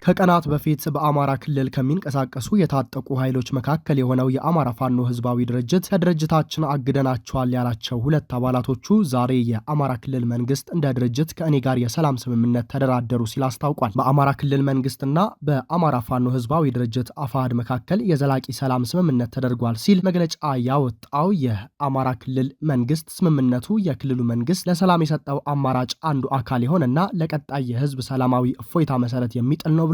ከቀናት በፊት በአማራ ክልል ከሚንቀሳቀሱ የታጠቁ ኃይሎች መካከል የሆነው የአማራ ፋኖ ህዝባዊ ድርጅት ከድርጅታችን አግደናቸዋል ያላቸው ሁለት አባላቶቹ ዛሬ የአማራ ክልል መንግስት እንደ ድርጅት ከእኔ ጋር የሰላም ስምምነት ተደራደሩ ሲል አስታውቋል። በአማራ ክልል መንግስትና በአማራ ፋኖ ህዝባዊ ድርጅት አፋሕድ መካከል የዘላቂ ሰላም ስምምነት ተደርጓል ሲል መግለጫ ያወጣው የአማራ ክልል መንግስት ስምምነቱ የክልሉ መንግስት ለሰላም የሰጠው አማራጭ አንዱ አካል የሆነና ለቀጣይ የህዝብ ሰላማዊ እፎይታ መሰረት የሚጥል ነው ብሏል።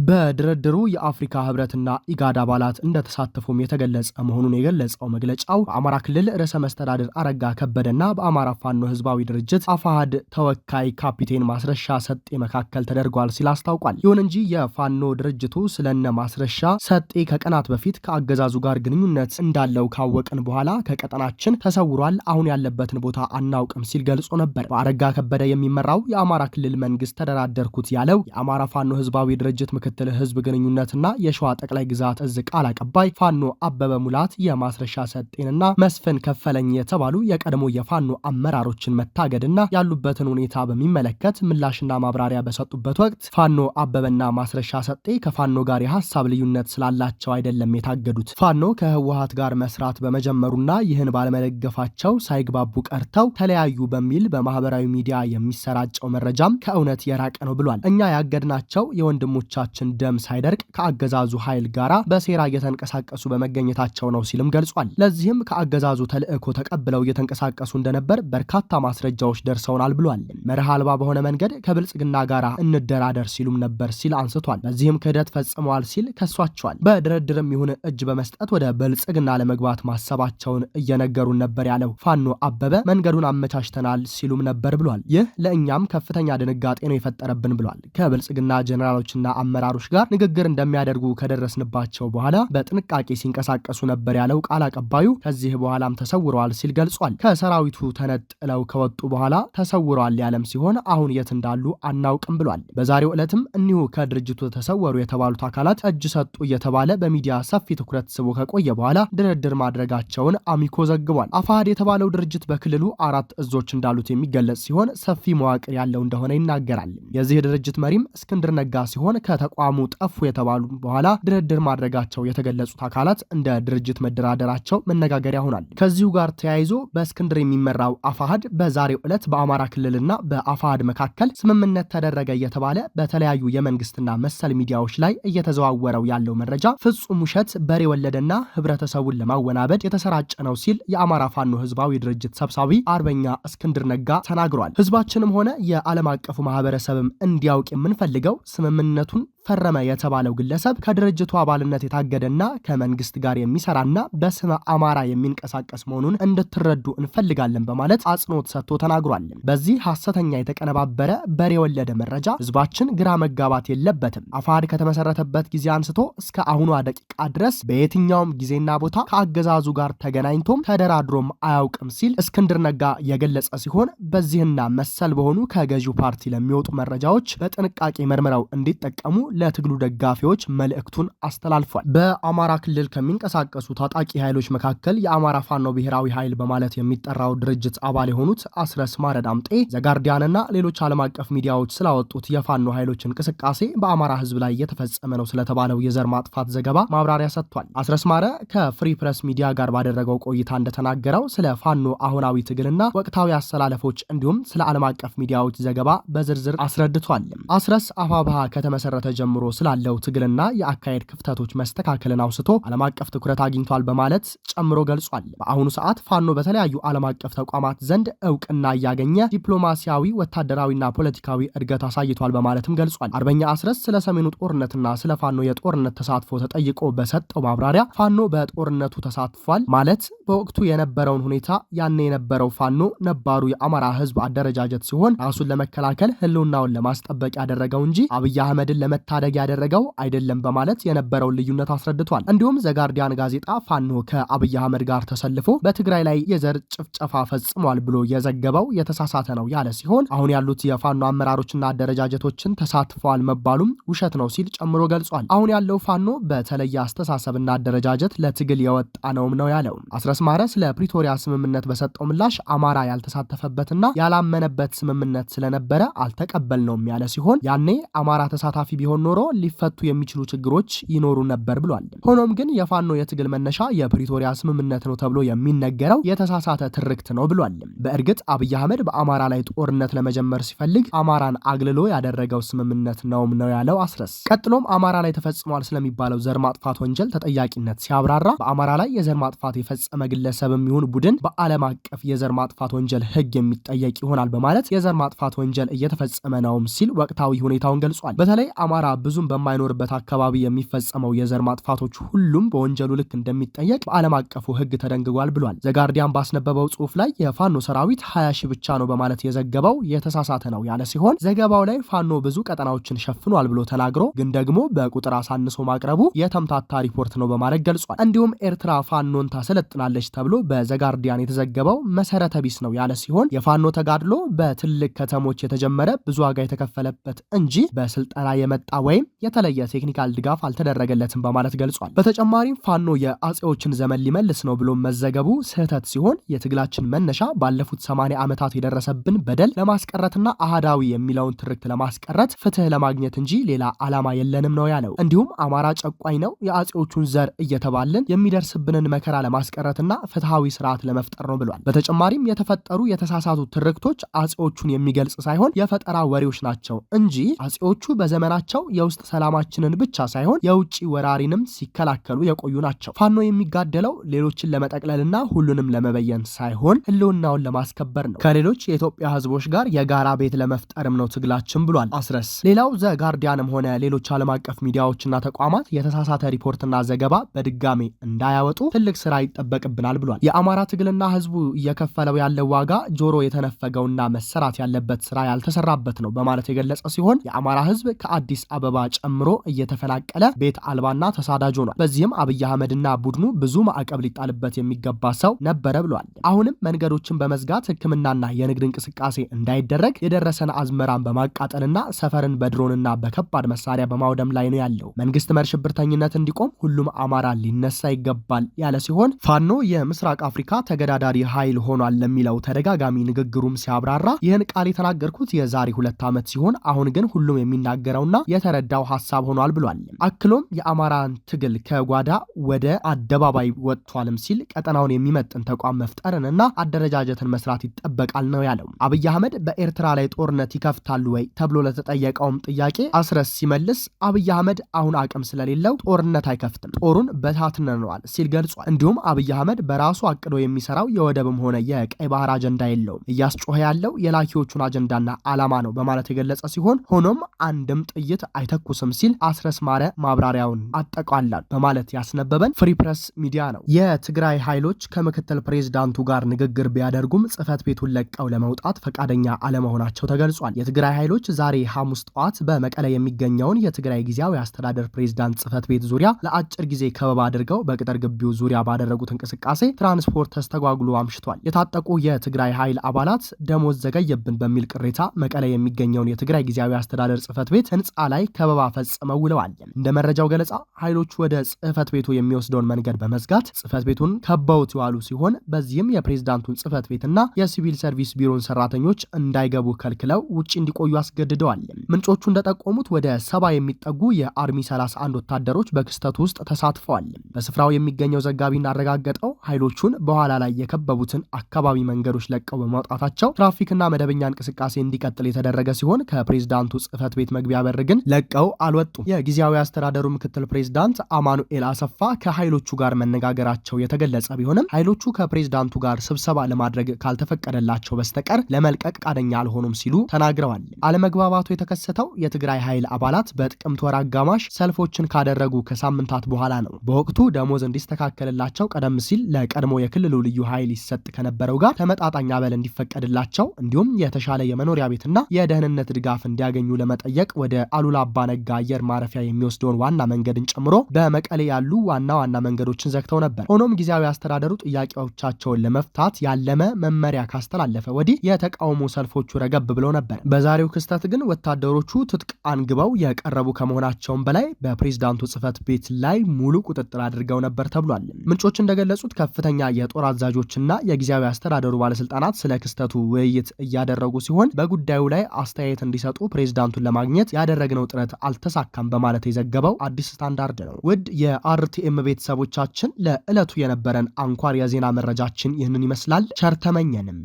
በድርድሩ የአፍሪካ ህብረትና ኢጋድ አባላት እንደተሳተፉም የተገለጸ መሆኑን የገለጸው መግለጫው በአማራ ክልል ርዕሰ መስተዳድር አረጋ ከበደና በአማራ ፋኖ ህዝባዊ ድርጅት አፋሕድ ተወካይ ካፒቴን ማስረሻ ሰጤ መካከል ተደርጓል ሲል አስታውቋል። ይሁን እንጂ የፋኖ ድርጅቱ ስለነ ማስረሻ ሰጤ ከቀናት በፊት ከአገዛዙ ጋር ግንኙነት እንዳለው ካወቅን በኋላ ከቀጠናችን ተሰውሯል፣ አሁን ያለበትን ቦታ አናውቅም ሲል ገልጾ ነበር። በአረጋ ከበደ የሚመራው የአማራ ክልል መንግስት ተደራደርኩት ያለው የአማራ ፋኖ ህዝባዊ ድርጅት ምክትል ህዝብ ግንኙነትና የሸዋ ጠቅላይ ግዛት እዝ ቃል አቀባይ ፋኖ አበበ ሙላት የማስረሻ ሰጤንና መስፍን ከፈለኝ የተባሉ የቀድሞ የፋኖ አመራሮችን መታገድና ያሉበትን ሁኔታ በሚመለከት ምላሽና ማብራሪያ በሰጡበት ወቅት ፋኖ አበበና ማስረሻ ሰጤ ከፋኖ ጋር የሐሳብ ልዩነት ስላላቸው አይደለም የታገዱት። ፋኖ ከህወሓት ጋር መስራት በመጀመሩና ይህን ባለመደገፋቸው ሳይግባቡ ቀርተው ተለያዩ በሚል በማህበራዊ ሚዲያ የሚሰራጨው መረጃም ከእውነት የራቀ ነው ብሏል። እኛ ያገድናቸው የወንድሞቻችን ደም ሳይደርቅ ከአገዛዙ ኃይል ጋራ በሴራ እየተንቀሳቀሱ በመገኘታቸው ነው ሲልም ገልጿል። ለዚህም ከአገዛዙ ተልእኮ ተቀብለው እየተንቀሳቀሱ እንደነበር በርካታ ማስረጃዎች ደርሰውናል ብሏል። መርህ አልባ በሆነ መንገድ ከብልጽግና ጋራ እንደራደር ሲሉም ነበር ሲል አንስቷል። በዚህም ክህደት ፈጽመዋል ሲል ከሷቸዋል። በድርድርም ይሁን እጅ በመስጠት ወደ ብልጽግና ለመግባት ማሰባቸውን እየነገሩን ነበር ያለው ፋኖ አበበ መንገዱን አመቻችተናል ሲሉም ነበር ብሏል። ይህ ለእኛም ከፍተኛ ድንጋጤ ነው የፈጠረብን ብሏል። ከብልጽግና ጀነራሎችና አመራሮች ጋር ንግግር እንደሚያደርጉ ከደረስንባቸው በኋላ በጥንቃቄ ሲንቀሳቀሱ ነበር ያለው ቃል አቀባዩ ከዚህ በኋላም ተሰውረዋል ሲል ገልጿል። ከሰራዊቱ ተነጥለው ከወጡ በኋላ ተሰውረዋል ያለም ሲሆን አሁን የት እንዳሉ አናውቅም ብሏል። በዛሬው ዕለትም እኒሁ ከድርጅቱ ተሰወሩ የተባሉት አካላት እጅ ሰጡ እየተባለ በሚዲያ ሰፊ ትኩረት ስቦ ከቆየ በኋላ ድርድር ማድረጋቸውን አሚኮ ዘግቧል። አፋሕድ የተባለው ድርጅት በክልሉ 4 እዞች እንዳሉት የሚገለጽ ሲሆን ሰፊ መዋቅር ያለው እንደሆነ ይናገራል። የዚህ ድርጅት መሪም እስክንድር ነጋ ሲሆን ከተቋሙ ጠፉ የተባሉ በኋላ ድርድር ማድረጋቸው የተገለጹት አካላት እንደ ድርጅት መደራደራቸው መነጋገሪያ ሆኗል። ከዚሁ ጋር ተያይዞ በእስክንድር የሚመራው አፋሕድ በዛሬው ዕለት በአማራ ክልልና በአፋሕድ መካከል ስምምነት ተደረገ እየተባለ በተለያዩ የመንግስትና መሰል ሚዲያዎች ላይ እየተዘዋወረው ያለው መረጃ ፍጹም ውሸት፣ በሬ ወለደና ህብረተሰቡን ለማወናበድ የተሰራጨ ነው ሲል የአማራ ፋኖ ህዝባዊ ድርጅት ሰብሳቢ አርበኛ እስክንድር ነጋ ተናግሯል። ህዝባችንም ሆነ የዓለም አቀፉ ማህበረሰብም እንዲያውቅ የምንፈልገው ስምምነቱን ፈረመ የተባለው ግለሰብ ከድርጅቱ አባልነት የታገደና ከመንግስት ጋር የሚሰራና በስመ አማራ የሚንቀሳቀስ መሆኑን እንድትረዱ እንፈልጋለን በማለት አጽንኦት ሰጥቶ ተናግሯል። በዚህ ሐሰተኛ የተቀነባበረ በሬ የወለደ መረጃ ህዝባችን ግራ መጋባት የለበትም። አፋሕድ ከተመሰረተበት ጊዜ አንስቶ እስከ አሁኗ ደቂቃ ድረስ በየትኛውም ጊዜና ቦታ ከአገዛዙ ጋር ተገናኝቶም ተደራድሮም አያውቅም ሲል እስክንድር ነጋ የገለጸ ሲሆን በዚህና መሰል በሆኑ ከገዢው ፓርቲ ለሚወጡ መረጃዎች በጥንቃቄ መርምረው እንዲጠቀሙ ለትግሉ ደጋፊዎች መልእክቱን አስተላልፏል። በአማራ ክልል ከሚንቀሳቀሱ ታጣቂ ኃይሎች መካከል የአማራ ፋኖ ብሔራዊ ኃይል በማለት የሚጠራው ድርጅት አባል የሆኑት አስረስ ማረ ዳምጤ ዘጋርዲያንና ሌሎች ዓለም አቀፍ ሚዲያዎች ስላወጡት የፋኖ ኃይሎች እንቅስቃሴ በአማራ ህዝብ ላይ እየተፈጸመ ነው ስለተባለው የዘር ማጥፋት ዘገባ ማብራሪያ ሰጥቷል። አስረስ ማረ ከፍሪ ፕረስ ሚዲያ ጋር ባደረገው ቆይታ እንደተናገረው ስለ ፋኖ አሁናዊ ትግልና ወቅታዊ አሰላለፎች እንዲሁም ስለ ዓለም አቀፍ ሚዲያዎች ዘገባ በዝርዝር አስረድቷል። አስረስ አፋብኃ ከተመሰረተ ጀምሮ ስላለው ትግልና የአካሄድ ክፍተቶች መስተካከልን አውስቶ ዓለም አቀፍ ትኩረት አግኝቷል በማለት ጨምሮ ገልጿል። በአሁኑ ሰዓት ፋኖ በተለያዩ ዓለም አቀፍ ተቋማት ዘንድ እውቅና እያገኘ ዲፕሎማሲያዊ፣ ወታደራዊና ፖለቲካዊ እድገት አሳይቷል በማለትም ገልጿል። አርበኛ አስረስ ስለ ሰሜኑ ጦርነትና ስለ ፋኖ የጦርነት ተሳትፎ ተጠይቆ በሰጠው ማብራሪያ ፋኖ በጦርነቱ ተሳትፏል ማለት በወቅቱ የነበረውን ሁኔታ ያኔ የነበረው ፋኖ ነባሩ የአማራ ህዝብ አደረጃጀት ሲሆን ራሱን ለመከላከል ህልውናውን ለማስጠበቅ ያደረገው እንጂ አብይ አህመድን ለመታደግ ያደረገው አይደለም በማለት የነበረውን ልዩነት አስረድቷል። እንዲሁም ዘጋርዲያን ጋዜጣ ፋኖ ከአብይ አህመድ ጋር ተሰልፎ በትግራይ ላይ የዘር ጭፍጨፋ ፈጽሟል ብሎ የዘገበው የተሳሳተ ነው ያለ ሲሆን አሁን ያሉት የፋኖ አመራሮችና አደረጃጀቶችን ተሳትፈዋል መባሉም ውሸት ነው ሲል ጨምሮ ገልጿል። አሁን ያለው ፋኖ በተለየ አስተሳሰብና አደረጃጀት ለትግል የወጣ ነውም ነው ያለው። አስረስ ማረ ስለ ፕሪቶሪያ ስምምነት በሰጠው ምላሽ አማራ ያልተሳተፈበትና ያላመነበት ስምምነት ስለነበረ አልተቀበልነውም ያለ ሲሆን ያኔ አማራ ተሳታፊ ቢሆን ቢሆን ኖሮ ሊፈቱ የሚችሉ ችግሮች ይኖሩ ነበር ብሏል። ሆኖም ግን የፋኖ የትግል መነሻ የፕሪቶሪያ ስምምነት ነው ተብሎ የሚነገረው የተሳሳተ ትርክት ነው ብሏል። በእርግጥ አብይ አህመድ በአማራ ላይ ጦርነት ለመጀመር ሲፈልግ አማራን አግልሎ ያደረገው ስምምነት ነው ያለው አስረስ። ቀጥሎም አማራ ላይ ተፈጽሟል ስለሚባለው ዘር ማጥፋት ወንጀል ተጠያቂነት ሲያብራራ በአማራ ላይ የዘር ማጥፋት የፈጸመ ግለሰብም ይሁን ቡድን በዓለም አቀፍ የዘር ማጥፋት ወንጀል ሕግ የሚጠየቅ ይሆናል በማለት የዘር ማጥፋት ወንጀል እየተፈጸመ ነውም ሲል ወቅታዊ ሁኔታውን ገልጿል። በተለይ አማራ ብዙም በማይኖርበት አካባቢ የሚፈጸመው የዘር ማጥፋቶች ሁሉም በወንጀሉ ልክ እንደሚጠየቅ በዓለም አቀፉ ሕግ ተደንግጓል ብሏል። ዘጋርዲያን ባስነበበው ጽሑፍ ላይ የፋኖ ሰራዊት 20 ሺህ ብቻ ነው በማለት የዘገበው የተሳሳተ ነው ያለ ሲሆን ዘገባው ላይ ፋኖ ብዙ ቀጠናዎችን ሸፍኗል ብሎ ተናግሮ ግን ደግሞ በቁጥር አሳንሶ ማቅረቡ የተምታታ ሪፖርት ነው በማለት ገልጿል። እንዲሁም ኤርትራ ፋኖን ታሰለጥናለች ተብሎ በዘጋርዲያን የተዘገበው መሰረተ ቢስ ነው ያለ ሲሆን የፋኖ ተጋድሎ በትልቅ ከተሞች የተጀመረ ብዙ ዋጋ የተከፈለበት እንጂ በስልጠና የመጣ ወይም የተለየ ቴክኒካል ድጋፍ አልተደረገለትም በማለት ገልጿል። በተጨማሪም ፋኖ የአጼዎችን ዘመን ሊመልስ ነው ብሎ መዘገቡ ስህተት ሲሆን የትግላችን መነሻ ባለፉት 80 ዓመታት የደረሰብን በደል ለማስቀረትና አሃዳዊ የሚለውን ትርክት ለማስቀረት ፍትህ ለማግኘት እንጂ ሌላ ዓላማ የለንም ነው ያለው። እንዲሁም አማራ ጨቋኝ ነው የአጼዎቹን ዘር እየተባልን የሚደርስብንን መከራ ለማስቀረትና ፍትሃዊ ስርዓት ለመፍጠር ነው ብሏል። በተጨማሪም የተፈጠሩ የተሳሳቱ ትርክቶች አጼዎቹን የሚገልጽ ሳይሆን የፈጠራ ወሬዎች ናቸው እንጂ አጼዎቹ በዘመናቸው የውስጥ ሰላማችንን ብቻ ሳይሆን የውጭ ወራሪንም ሲከላከሉ የቆዩ ናቸው። ፋኖ የሚጋደለው ሌሎችን ለመጠቅለልና ሁሉንም ለመበየን ሳይሆን ህልውናውን ለማስከበር ነው። ከሌሎች የኢትዮጵያ ህዝቦች ጋር የጋራ ቤት ለመፍጠርም ነው ትግላችን ብሏል አስረስ። ሌላው ዘጋርዲያንም ሆነ ሌሎች ዓለም አቀፍ ሚዲያዎችና ተቋማት የተሳሳተ ሪፖርትና ዘገባ በድጋሜ እንዳያወጡ ትልቅ ስራ ይጠበቅብናል ብሏል። የአማራ ትግልና ህዝቡ እየከፈለው ያለው ዋጋ ጆሮ የተነፈገውና መሰራት ያለበት ስራ ያልተሰራበት ነው በማለት የገለጸ ሲሆን የአማራ ህዝብ ከአዲስ አበባ ጨምሮ እየተፈናቀለ ቤት አልባና ተሳዳጅ ሆኗል። በዚህም አብይ አህመድና ቡድኑ ብዙ ማዕቀብ ሊጣልበት የሚገባ ሰው ነበረ ብሏል። አሁንም መንገዶችን በመዝጋት ህክምናና የንግድ እንቅስቃሴ እንዳይደረግ የደረሰን አዝመራን በማቃጠልና ሰፈርን በድሮንና በከባድ መሳሪያ በማውደም ላይ ነው ያለው። መንግስት መር ሽብርተኝነት እንዲቆም ሁሉም አማራ ሊነሳ ይገባል ያለ ሲሆን ፋኖ የምስራቅ አፍሪካ ተገዳዳሪ ኃይል ሆኗል ለሚለው ተደጋጋሚ ንግግሩም ሲያብራራ ይህን ቃል የተናገርኩት የዛሬ 2 ዓመት ሲሆን አሁን ግን ሁሉም የሚናገረውና የተረዳው ሐሳብ ሆኗል ብሏል። አክሎም የአማራን ትግል ከጓዳ ወደ አደባባይ ወጥቷልም ሲል ቀጠናውን የሚመጥን ተቋም መፍጠርንና አደረጃጀትን መስራት ይጠበቃል ነው ያለው። አብይ አህመድ በኤርትራ ላይ ጦርነት ይከፍታሉ ወይ ተብሎ ለተጠየቀውም ጥያቄ አስረስ ሲመልስ አብይ አህመድ አሁን አቅም ስለሌለው ጦርነት አይከፍትም፣ ጦሩን በታትነነዋል ሲል ገልጿል። እንዲሁም አብይ አህመድ በራሱ አቅዶ የሚሰራው የወደብም ሆነ የቀይ ባህር አጀንዳ የለውም፣ እያስጮኸ ያለው የላኪዎቹን አጀንዳና ዓላማ ነው በማለት የገለጸ ሲሆን ሆኖም አንድም ጥይት አይተኩስም ሲል አስረስ ማረ ማብራሪያውን አጠቃላል በማለት ያስነበበን ፍሪ ፕሬስ ሚዲያ ነው። የትግራይ ኃይሎች ከምክትል ፕሬዝዳንቱ ጋር ንግግር ቢያደርጉም ጽህፈት ቤቱን ለቀው ለመውጣት ፈቃደኛ አለመሆናቸው ተገልጿል። የትግራይ ኃይሎች ዛሬ ሐሙስ ጠዋት በመቀለ የሚገኘውን የትግራይ ጊዜያዊ አስተዳደር ፕሬዝዳንት ጽህፈት ቤት ዙሪያ ለአጭር ጊዜ ከበባ አድርገው በቅጥር ግቢው ዙሪያ ባደረጉት እንቅስቃሴ ትራንስፖርት ተስተጓጉሎ አምሽቷል። የታጠቁ የትግራይ ኃይል አባላት ደሞዝ ዘገየብን በሚል ቅሬታ መቀለ የሚገኘውን የትግራይ ጊዜያዊ አስተዳደር ጽህፈት ቤት ህንፃ ላይ ከበባ ፈጽመው ውለዋል። እንደ መረጃው ገለጻ ኃይሎቹ ወደ ጽህፈት ቤቱ የሚወስደውን መንገድ በመዝጋት ጽህፈት ቤቱን ከበውት የዋሉ ሲሆን በዚህም የፕሬዝዳንቱን ጽህፈት ቤትና የሲቪል ሰርቪስ ቢሮን ሰራተኞች እንዳይገቡ ከልክለው ውጪ እንዲቆዩ አስገድደዋል። ምንጮቹ እንደጠቆሙት ወደ 70 የሚጠጉ የአርሚ 31 ወታደሮች በክስተቱ ውስጥ ተሳትፈዋል። በስፍራው የሚገኘው ዘጋቢ እንዳረጋገጠው ኃይሎቹን በኋላ ላይ የከበቡትን አካባቢ መንገዶች ለቀው በማውጣታቸው ትራፊክና መደበኛ እንቅስቃሴ እንዲቀጥል የተደረገ ሲሆን ከፕሬዝዳንቱ ጽህፈት ቤት መግቢያ በር ግን ለቀው አልወጡም። የጊዜያዊ አስተዳደሩ ምክትል ፕሬዝዳንት አማኑኤል አሰፋ ከኃይሎቹ ጋር መነጋገራቸው የተገለጸ ቢሆንም ኃይሎቹ ከፕሬዝዳንቱ ጋር ስብሰባ ለማድረግ ካልተፈቀደላቸው በስተቀር ለመልቀቅ ፈቃደኛ አልሆኑም ሲሉ ተናግረዋል። አለመግባባቱ የተከሰተው የትግራይ ኃይል አባላት በጥቅምት ወር አጋማሽ ሰልፎችን ካደረጉ ከሳምንታት በኋላ ነው። በወቅቱ ደሞዝ እንዲስተካከልላቸው ቀደም ሲል ለቀድሞ የክልሉ ልዩ ኃይል ይሰጥ ከነበረው ጋር ተመጣጣኝ አበል እንዲፈቀድላቸው እንዲሁም የተሻለ የመኖሪያ ቤትና የደህንነት ድጋፍ እንዲያገኙ ለመጠየቅ ወደ አሉላ አባ ነጋ አየር ማረፊያ የሚወስደውን ዋና መንገድን ጨምሮ በመቀሌ ያሉ ዋና መንገዶችን ዘግተው ነበር። ሆኖም ጊዜያዊ አስተዳደሩ ጥያቄዎቻቸውን ለመፍታት ያለመ መመሪያ ካስተላለፈ ወዲህ የተቃውሞ ሰልፎቹ ረገብ ብለው ነበር። በዛሬው ክስተት ግን ወታደሮቹ ትጥቅ አንግበው የቀረቡ ከመሆናቸውም በላይ በፕሬዝዳንቱ ጽህፈት ቤት ላይ ሙሉ ቁጥጥር አድርገው ነበር ተብሏል። ምንጮች እንደገለጹት ከፍተኛ የጦር አዛዦችና የጊዜያዊ አስተዳደሩ ባለስልጣናት ስለ ክስተቱ ውይይት እያደረጉ ሲሆን በጉዳዩ ላይ አስተያየት እንዲሰጡ ፕሬዝዳንቱን ለማግኘት ያደረግነው ጥረት አልተሳካም በማለት የዘገበው አዲስ ስታንዳርድ ነው። ውድ የአርቲኤም ቤተሰቦቻችን ለዕለቱ የነበረን አንኳር የዜና መረጃችን ይህንን ይመስላል። ቸር ተመኘንም።